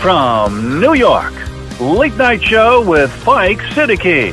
From New York, Late Night Show with Spike Siddiqui.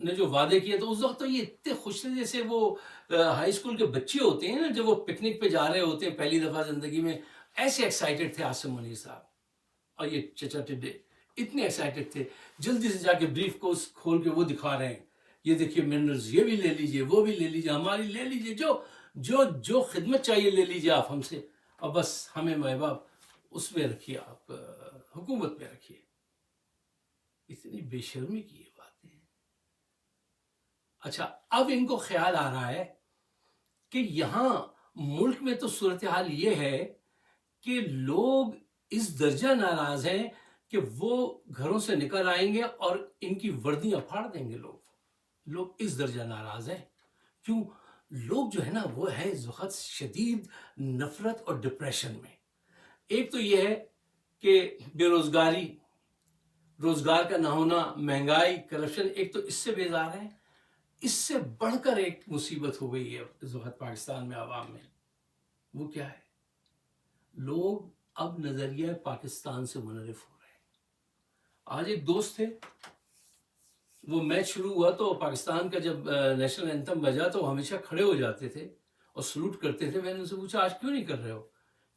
نے جو وعدے کیے تو اس وقت تو یہ اتنے خوش تھے جیسے وہ ہائی اسکول کے بچے ہوتے ہیں نا جب وہ پکنک پہ جا رہے ہوتے ہیں پہلی دفعہ زندگی میں، ایسے ایکسائٹیڈ تھے عاصم منیر صاحب اور یہ چچا ٹڈے، اتنے ایکسائٹیڈ تھے، جلدی سے جا کے بریف کو کھول کے وہ دکھا رہے ہیں، یہ دیکھیے منرلز، یہ بھی لے لیجئے، وہ بھی لے لیجئے، ہماری لے لیجئے، جو خدمت چاہیے لے لیجئے آپ ہم سے، اور بس ہمیں مائی باپ اس میں رکھیے، آپ حکومت میں رکھیے۔ اتنی بے شرمی کی یہ باتیں ہیں۔ اچھا اب ان کو خیال آ رہا ہے کہ یہاں ملک میں تو صورتحال یہ ہے کہ لوگ اس درجہ ناراض ہیں کہ وہ گھروں سے نکل آئیں گے اور ان کی وردیاں پھاڑ دیں گے لوگ اس درجہ ناراض ہیں۔ کیوں؟ لوگ جو ہے نا وہ ہے اس وقت شدید نفرت اور ڈپریشن میں۔ ایک تو یہ ہے کہ بے روزگاری، روزگار کا نہ ہونا، مہنگائی، کرپشن، ایک تو اس سے بیزار ہیں۔ اس سے بڑھ کر ایک مصیبت ہو گئی ہے اس وقت پاکستان میں عوام میں، وہ کیا ہے؟ لوگ اب نظریہ پاکستان سے منحرف ہو رہے ہیں۔ آج ایک دوست تھے، وہ میچ شروع ہوا تو پاکستان کا جب نیشنل اینتھم بجا تو وہ ہمیشہ کھڑے ہو جاتے تھے اور سلوٹ کرتے تھے۔ میں نے ان سے پوچھا آج کیوں نہیں کر رہے ہو؟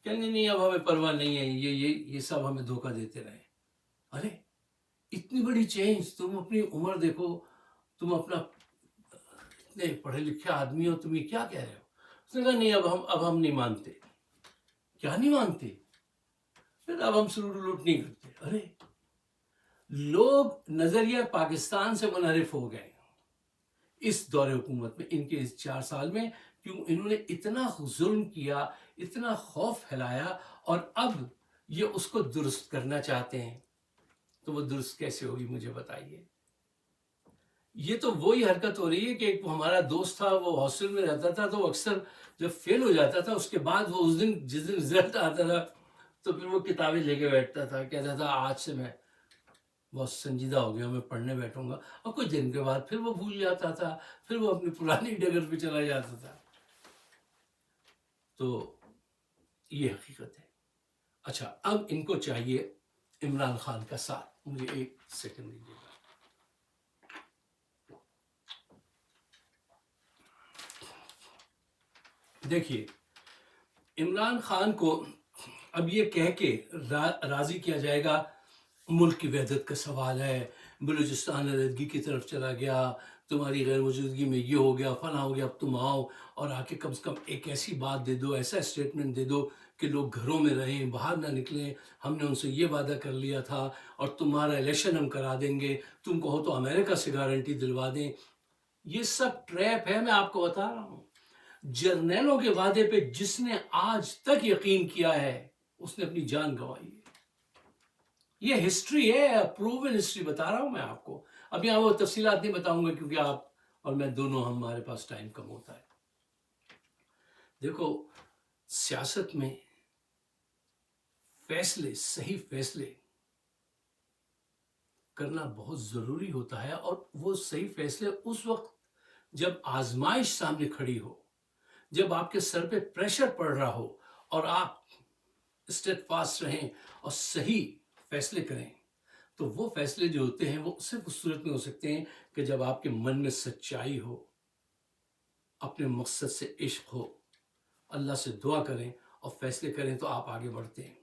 کہیں گے نہیں اب ہمیں پرواہ نہیں ہے، یہ سب ہمیں دھوکہ دیتے رہے۔ ارے اتنی بڑی چینج، تم اپنی عمر دیکھو، تم اپنا اتنے پڑھے لکھے آدمی ہو، تم یہ کیا کہہ رہے ہو؟ اس نے کہا نہیں اب ہم نہیں مانتے۔ کیا نہیں مانتے؟ پھر اب ہم سلوٹ نہیں کرتے۔ ارے لوگ نظریہ پاکستان سے منحرف ہو گئے اس دور حکومت میں، ان کے اس 4 سال میں، کیوں انہوں نے اتنا ظلم کیا، اتنا خوف پھیلایا، اور اب یہ اس کو درست کرنا چاہتے ہیں۔ تو وہ درست کیسے ہوگی مجھے بتائیے؟ یہ تو وہی حرکت ہو رہی ہے کہ ایک ہمارا دوست تھا، وہ ہاسٹل میں رہتا تھا تو اکثر جب فیل ہو جاتا تھا اس کے بعد وہ جس دن رزلٹ آتا تھا تو پھر وہ کتابیں لے کے بیٹھتا تھا، کہتا تھا آج سے میں بہت سنجیدہ ہو گیا، میں پڑھنے بیٹھوں گا، اور کچھ دن کے بعد پھر وہ بھول جاتا تھا، پھر وہ اپنی پرانی ڈگر پہ چلا جاتا تھا۔ تو یہ حقیقت ہے۔ اچھا اب ان کو چاہیے عمران خان کا ساتھ۔ مجھے ایک سیکنڈ دیجیے گا۔ دیکھیے عمران خان کو اب یہ کہہ کے راضی کیا جائے گا ملک کی وحدت کا سوال ہے، بلوچستان علیحدگی کی طرف چلا گیا، تمہاری غیر موجودگی میں یہ ہو گیا، فلاں ہو گیا، اب تم آؤ اور آ کے کم سے کم ایک ایسی بات دے دو، ایسا اسٹیٹمنٹ دے دو کہ لوگ گھروں میں رہیں، باہر نہ نکلیں، ہم نے ان سے یہ وعدہ کر لیا تھا اور تمہارا الیکشن ہم کرا دیں گے، تم کہو تو امریکہ سے گارنٹی دلوا دیں۔ یہ سب ٹریپ ہے، میں آپ کو بتا رہا ہوں۔ جرنیلوں کے وعدے پہ جس نے آج تک یقین کیا ہے اس نے اپنی جان گنوائی ہے۔ یہ ہسٹری ہے، پروون ہسٹری بتا رہا ہوں میں آپ کو۔ اب یہاں وہ تفصیلات نہیں بتاؤں گا کیونکہ آپ اور میں دونوں، ہمارے پاس ٹائم کم ہوتا ہے۔ دیکھو سیاست میں فیصلے، صحیح فیصلے کرنا بہت ضروری ہوتا ہے، اور وہ صحیح فیصلے اس وقت جب آزمائش سامنے کھڑی ہو، جب آپ کے سر پہ پریشر پڑ رہا ہو اور آپ اسٹیڈ فاسٹ رہیں اور صحیح فیصلے کریں، تو وہ فیصلے جو ہوتے ہیں وہ صرف اس صورت میں ہو سکتے ہیں کہ جب آپ کے من میں سچائی ہو، اپنے مقصد سے عشق ہو، اللہ سے دعا کریں اور فیصلے کریں تو آپ آگے بڑھتے ہیں۔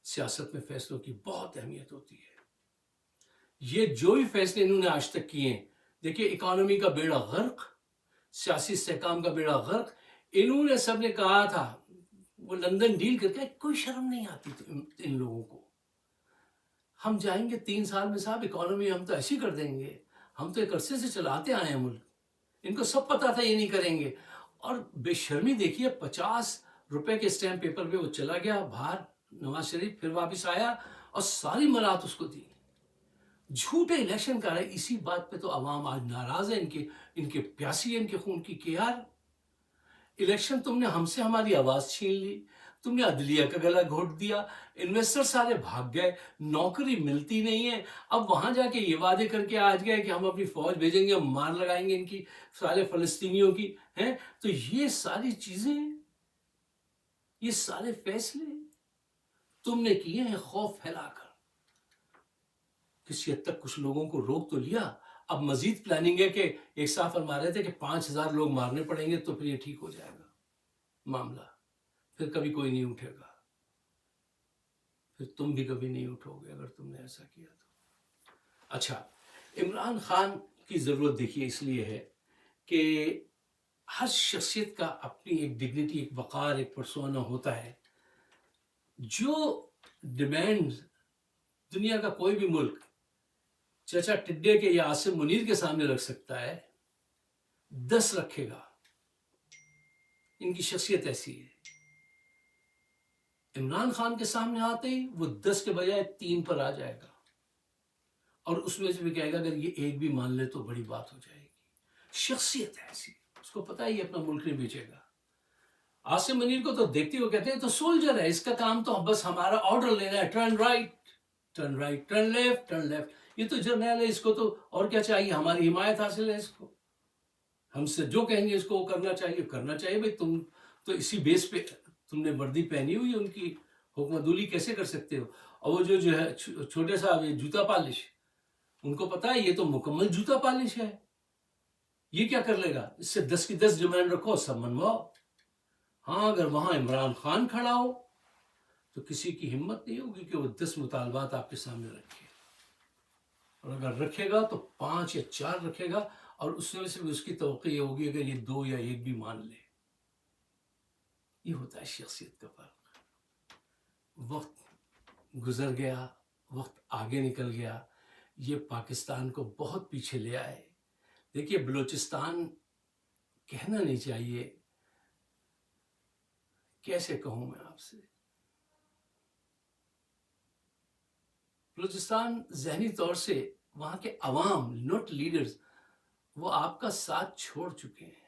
سیاست میں فیصلوں کی بہت اہمیت ہوتی ہے۔ یہ جو بھی فیصلے انہوں نے آج تک کیے ہیں، دیکھیے اکانومی کا بیڑا غرق، سیاسی استحکام کا بیڑا غرق، انہوں نے سب نے کہا تھا، وہ لندن ڈیل کر کے کوئی شرم نہیں آتی تھی ان لوگوں کو، ہم جائیں گے 3 سال میں صاحب اکانومی ہم تو ایسی کر دیں گے، ہم تو ایک عرصے سے چلاتے آئے ہیں ملک، ان کو سب پتا تھا یہ نہیں کریں گے۔ اور بے شرمی دیکھیے، 50 روپے کے اسٹیمپ پیپر پہ وہ چلا گیا باہر نواز شریف، پھر واپس آیا اور ساری ملات اس کو دی۔ جھوٹے الیکشن کا رہے، اسی بات پہ تو عوام آج ناراض ہے، ان کے پیاسی ہے ان کے خون کی، کہ یار الیکشن تم نے ہم سے ہماری آواز چھین لی، تم نے عدلیہ کا گلا گھونٹ دیا، انویسٹر سارے بھاگ گئے، نوکری ملتی نہیں ہے، اب وہاں جا کے یہ وعدے کر کے آج گئے کہ ہم اپنی فوج بھیجیں گے، ہم مار لگائیں گے ان کی سارے فلسطینیوں کی ہیں۔ تو یہ ساری چیزیں، یہ سارے فیصلے تم نے کیے ہیں خوف پھیلا کر۔ کسی حد تک کچھ لوگوں کو روک تو لیا، اب مزید پلاننگ ہے کہ ایک صاحب فرما رہے تھے کہ 5,000 لوگ مارنے پڑیں گے تو پھر یہ ٹھیک ہو جائے گا معاملہ، پھر کبھی کوئی نہیں اٹھے گا، پھر تم بھی کبھی نہیں اٹھو گے اگر تم نے ایسا کیا تو۔ اچھا، عمران خان کی ضرورت دیکھیے اس لیے ہے کہ ہر شخصیت کا اپنی ایک ڈگنیٹی، ایک وقار، ایک پرسونا ہوتا ہے جو ڈیمانڈ دنیا کا کوئی بھی ملک چچا ٹڈے کے یا عاصم منیر کے سامنے رکھ سکتا ہے، 10 رکھے گا۔ ان کی شخصیت ایسی ہے، عمران خان کے سامنے آتے ہی وہ 10 کے بجائے 3 پر آ جائے گا، اور اس میں سے بھی کہے گا اگر یہ ایک بھی مان لے تو بڑی بات ہو جائے گی۔ شخصیت ایسی، اس کو پتا ہی اپنا ملک نہیں بیچے گا۔ عاصم منیر کو تو دیکھتے ہوئے کہتے ہیں تو سولجر ہے، اس کا کام تو بس ہمارا آرڈر لینا ہے، turn right, turn right, turn left, turn left. یہ تو جرنیل ہے، اس کو تو اور کیا چاہیے، ہماری حمایت حاصل ہے، اس کو ہم سے جو کہیں گے اس کو وہ کرنا چاہیے بھائی۔ تم تو اسی بیس پہ تم نے وردی پہنی ہوئی، ان کی حکم دولی کیسے کر سکتے ہو؟ اور وہ جو ہے چھوٹے صاحب یہ جوتا پالش، ان کو پتا ہے یہ تو مکمل جوتا پالش ہے، یہ کیا کر لے گا؟ اس سے 10 کی 10 ڈیمانڈ رکھو، سب منواؤ۔ ہاں، اگر وہاں عمران خان کھڑا ہو تو کسی کی ہمت نہیں ہوگی کہ وہ 10 مطالبات آپ کے سامنے رکھے، اور اگر رکھے گا تو 5 یا 4 رکھے گا، اور اس میں سے بھی اس کی توقع یہ ہوگی اگر یہ 2 یا 1 بھی مان لے۔ یہ ہوتا ہے شخصیت کا فرق۔ وقت گزر گیا، وقت آگے نکل گیا، یہ پاکستان کو بہت پیچھے لے آئے۔ دیکھیے بلوچستان کہنا نہیں چاہیے، کیسے کہوں میں آپ سے، بلوچستان ذہنی طور سے وہاں کے عوام، نوٹ لیڈرز، وہ آپ کا ساتھ چھوڑ چکے ہیں۔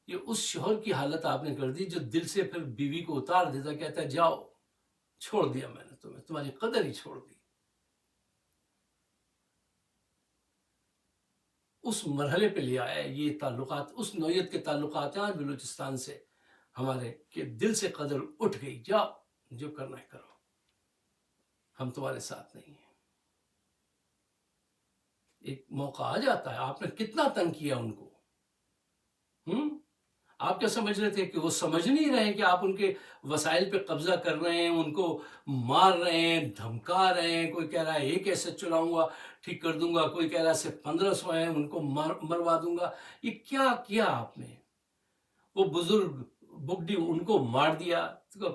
یہ اس شوہر کی حالت آپ نے کر دی جو دل سے پھر بیوی کو اتار دیتا، کہتا ہے جاؤ، چھوڑ دیا میں نے تمہیں، تمہاری قدر ہی چھوڑ دی۔ اس مرحلے پہ لے آیا یہ تعلقات، اس نوعیت کے تعلقات ہیں بلوچستان سے ہمارے، کہ دل سے قدر اٹھ گئی، جاؤ جو کرنا ہے کرو، ہم تمہارے ساتھ نہیں ہیں۔ ایک موقع آ جاتا ہے، آپ نے کتنا تنگ کیا ان کو، آپ کیا سمجھ رہے تھے کہ وہ سمجھ نہیں رہے ہیں کہ آپ ان کے وسائل پہ قبضہ کر رہے ہیں، ان کو مار رہے ہیں، دھمکا رہے ہیں؟ کوئی کہہ رہا ہے ایک ایسے چلاؤں گا ٹھیک کر دوں گا، کوئی کہہ رہا ہے صرف 1500 ہیں ان کو مروا دوں گا۔ یہ کیا کیا آپ نے؟ وہ بزرگ بگڈی ان کو مار دیا،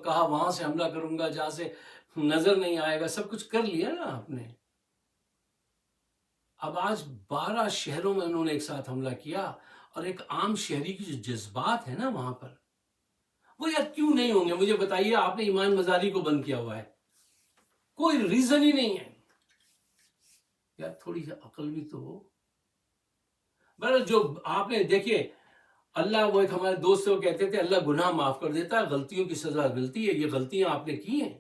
کہا وہاں سے حملہ کروں گا جہاں سے نظر نہیں آئے گا، سب کچھ کر لیا نا آپ نے۔ اب آج 12 شہروں میں انہوں نے ایک ساتھ حملہ کیا، اور ایک عام شہری کی جو جذبات ہیں نا وہاں پر، وہ یار کیوں نہیں ہوں گے؟ مجھے بتائیے، آپ نے ایمان مزاری کو بند کیا ہوا ہے، کوئی ریزن ہی نہیں ہے، یار تھوڑی سی عقل بھی تو ہو۔ بہرحال جو آپ نے دیکھیے، اللہ، وہ ایک ہمارے دوست وہ کہتے تھے اللہ گناہ معاف کر دیتا ہے، غلطیوں کی سزا ملتی ہے، یہ غلطیاں آپ نے کی ہیں،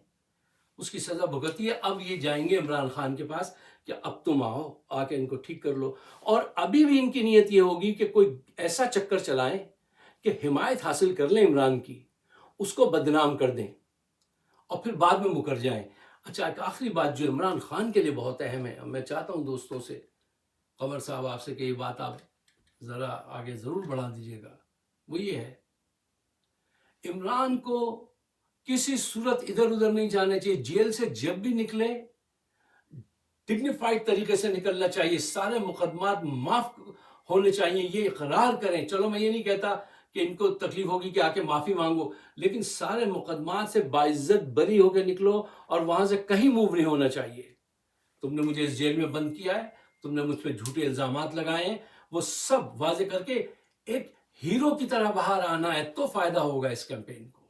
اس کی سزا بھگتی ہے۔ اب یہ جائیں گے عمران خان کے پاس کہ اب تم آؤ، آ کے ان کو ٹھیک کر لو، اور ابھی بھی ان کی نیت یہ ہوگی کہ کوئی ایسا چکر چلائیں کہ حمایت حاصل کر لیں عمران کی، اس کو بدنام کر دیں، اور پھر بعد میں مکر جائیں۔ اچھا، ایک آخری بات جو عمران خان کے لیے بہت اہم ہے، میں چاہتا ہوں دوستوں سے، قمر صاحب آپ سے کہ یہ بات آپ ذرا آگے ضرور بڑھا دیجیے گا، وہ یہ ہے عمران کو کسی صورت ادھر ادھر نہیں جانا چاہیے۔ جیل سے جب بھی نکلے ڈگنیفائڈ طریقے سے نکلنا چاہیے، سارے مقدمات معاف ہونے چاہیے، یہ اقرار کریں۔ چلو میں یہ نہیں کہتا کہ ان کو تکلیف ہوگی کہ آ کے معافی مانگو، لیکن سارے مقدمات سے باعزت بری ہو کے نکلو، اور وہاں سے کہیں موو نہیں ہونا چاہیے۔ تم نے مجھے اس جیل میں بند کیا ہے، تم نے مجھ پہ جھوٹے الزامات لگائے ہیں، وہ سب واضح کر کے ایک ہیرو کی طرح باہر آنا ہے، تو فائدہ ہوگا اس کیمپین کو۔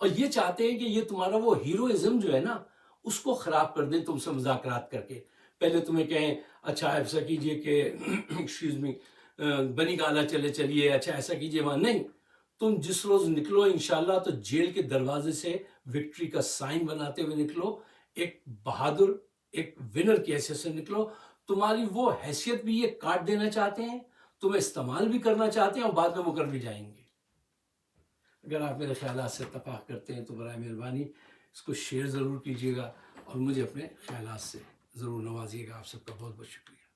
اور یہ چاہتے ہیں کہ یہ تمہارا وہ ہیروئزم جو ہے نا، اس کو خراب کر دیں تم سے مذاکرات کر کے۔ پہلے تمہیں کہیں اچھا ایسا کیجئے کہ ایکسکیوز می بنی گالا چلیے، اچھا ایسا کیجئے، وہاں نہیں، تم جس روز نکلو انشاءاللہ تو جیل کے دروازے سے وکٹری کا سائن بناتے ہوئے نکلو، ایک بہادر، ایک ونر کی حیثیت سے نکلو۔ تمہاری وہ حیثیت بھی یہ کاٹ دینا چاہتے ہیں، تمہیں استعمال بھی کرنا چاہتے ہیں، اور بعد میں مکر بھی جائیں گے۔ اگر آپ میرے خیالات سے اتفاق کرتے ہیں تو برائے مہربانی اس کو شیئر ضرور کیجیے گا، اور مجھے اپنے خیالات سے ضرور نوازیے گا. آپ سب کا بہت بہت شکریہ.